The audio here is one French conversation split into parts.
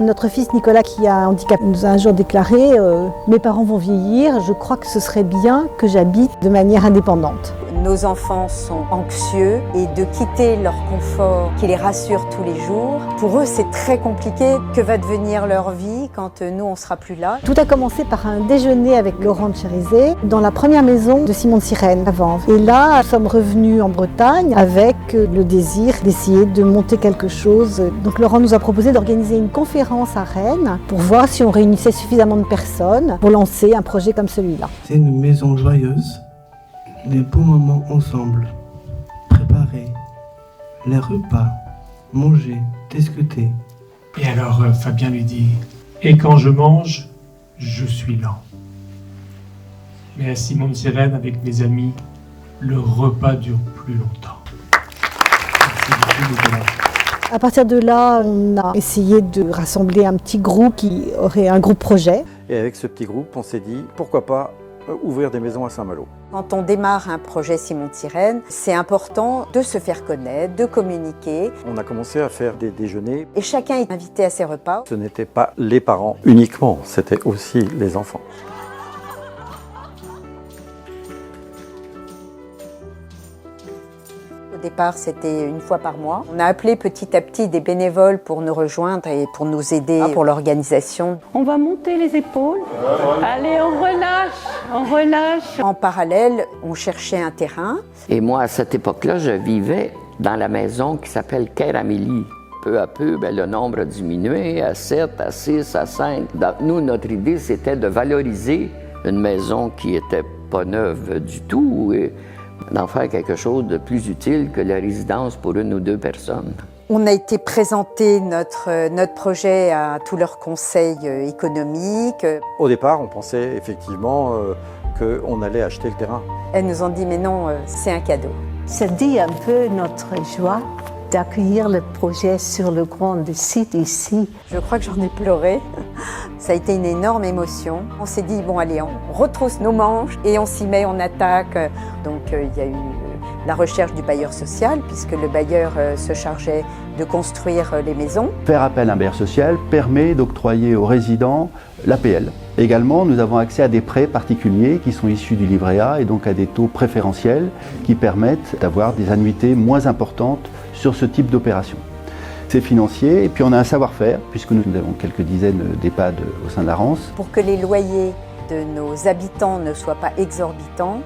Notre fils Nicolas qui a un handicap nous a un jour déclaré « Mes parents vont vieillir, je crois que ce serait bien que j'habite de manière indépendante ». Nos enfants sont anxieux et de quitter leur confort qui les rassure tous les jours, pour eux c'est très compliqué. Que va devenir leur vie quand nous on sera plus là? Tout a commencé par un déjeuner avec Laurent de Chérizet dans la première maison de Simon de Sirène à Vanves. Et là, nous sommes revenus en Bretagne avec le désir d'essayer de monter quelque chose. Donc Laurent nous a proposé d'organiser une conférence à Rennes pour voir si on réunissait suffisamment de personnes pour lancer un projet comme celui-là. C'est une maison joyeuse. Des beaux moments ensemble, préparer les repas, manger, discuter. Et alors Fabien lui dit « Et quand je mange, je suis lent. » Mais à Simon de Sirène, avec mes amis, le repas dure plus longtemps. Merci beaucoup, Nicolas. À partir de là, on a essayé de rassembler un petit groupe qui aurait un groupe projet. Et avec ce petit groupe, on s'est dit pourquoi pas ouvrir des maisons à Saint-Malo. Quand on démarre un projet Simon de Sirène, c'est important de se faire connaître, de communiquer. On a commencé à faire des déjeuners. Et chacun est invité à ses repas. Ce n'était pas les parents uniquement, c'était aussi les enfants. Au départ, c'était une fois par mois. On a appelé petit à petit des bénévoles pour nous rejoindre et pour nous aider pour l'organisation. On va monter les épaules. Allez, on relâche, on relâche. En parallèle, on cherchait un terrain. Et moi, à cette époque-là, je vivais dans la maison qui s'appelle Quai Amélie. Peu à peu, le nombre a diminué à 7, à 6, à 5. Donc, nous, notre idée, c'était de valoriser une maison qui n'était pas neuve du tout et d'en faire quelque chose de plus utile que la résidence pour une ou deux personnes. On a été présenter notre projet à tous leurs conseils économiques. Au départ, on pensait effectivement qu'on allait acheter le terrain. Elles nous ont dit mais non, c'est un cadeau. Ça dit un peu notre joie d'accueillir le projet sur le grand site ici. Je crois que j'en ai pleuré. Ça a été une énorme émotion. On s'est dit, bon allez, on retrousse nos manches et on s'y met, on attaque. Donc il y a eu la recherche du bailleur social, puisque le bailleur se chargeait de construire les maisons. Faire appel à un bailleur social permet d'octroyer aux résidents l'APL. Également, nous avons accès à des prêts particuliers qui sont issus du livret A et donc à des taux préférentiels qui permettent d'avoir des annuités moins importantes sur ce type d'opération. C'est financier et puis on a un savoir-faire puisque nous avons quelques dizaines d'EHPAD au sein de la Rance. Pour que les loyers de nos habitants ne soient pas exorbitants,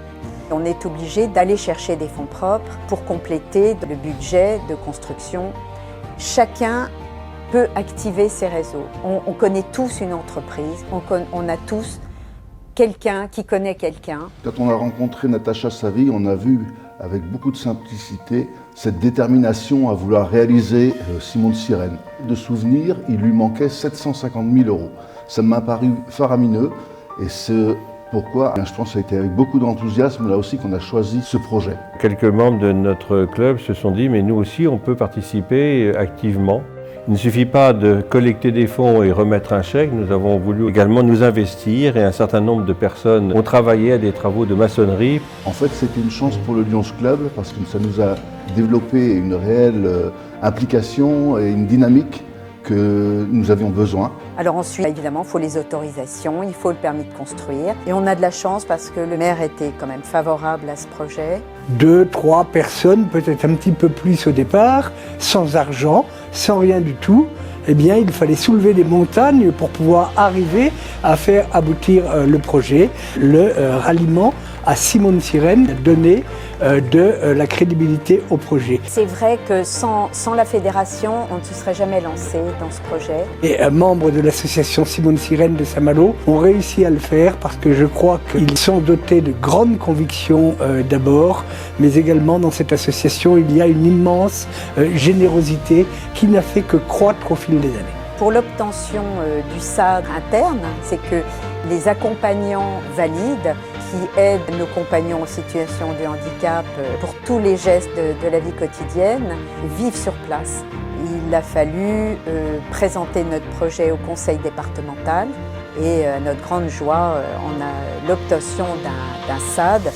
on est obligé d'aller chercher des fonds propres pour compléter le budget de construction. Chacun peut activer ses réseaux. On connaît tous une entreprise, on a tous quelqu'un qui connaît quelqu'un. Quand on a rencontré Natacha Savy, on a vu avec beaucoup de simplicité cette détermination à vouloir réaliser Simon de Sirène. De souvenir, il lui manquait 750 000 €. Ça m'a paru faramineux et c'est pourquoi je pense que ça a été avec beaucoup d'enthousiasme là aussi qu'on a choisi ce projet. Quelques membres de notre club se sont dit mais nous aussi on peut participer activement. Il ne suffit pas de collecter des fonds et remettre un chèque, nous avons voulu également nous investir et un certain nombre de personnes ont travaillé à des travaux de maçonnerie. En fait, c'était une chance pour le Lions Club parce que ça nous a développé une réelle implication et une dynamique que nous avions besoin. Alors ensuite, évidemment, il faut les autorisations, il faut le permis de construire. Et on a de la chance parce que le maire était quand même favorable à ce projet. 2, 3 personnes, peut-être un petit peu plus au départ, sans argent, sans rien du tout. Eh bien, il fallait soulever des montagnes pour pouvoir arriver à faire aboutir le projet. Le ralliement à Simon de Sirène donner de la crédibilité au projet. C'est vrai que sans la fédération, on ne se serait jamais lancé dans ce projet. Et membres de l'association Simon de Sirène de Saint-Malo ont réussi à le faire parce que je crois qu'ils sont dotés de grandes convictions d'abord, mais également dans cette association, il y a une immense générosité qui n'a fait que croître au fil des années. Pour l'obtention du SAD interne, c'est que les accompagnants valides qui aident nos compagnons en situation de handicap pour tous les gestes de la vie quotidienne vivent sur place. Il a fallu présenter notre projet au conseil départemental et à notre grande joie, on a l'obtention d'un SAD.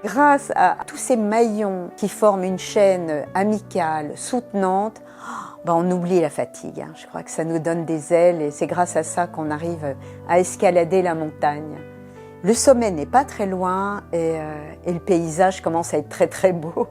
Grâce à tous ces maillons qui forment une chaîne amicale, soutenante, on oublie la fatigue. Je crois que ça nous donne des ailes et c'est grâce à ça qu'on arrive à escalader la montagne. Le sommet n'est pas très loin et le paysage commence à être très très beau.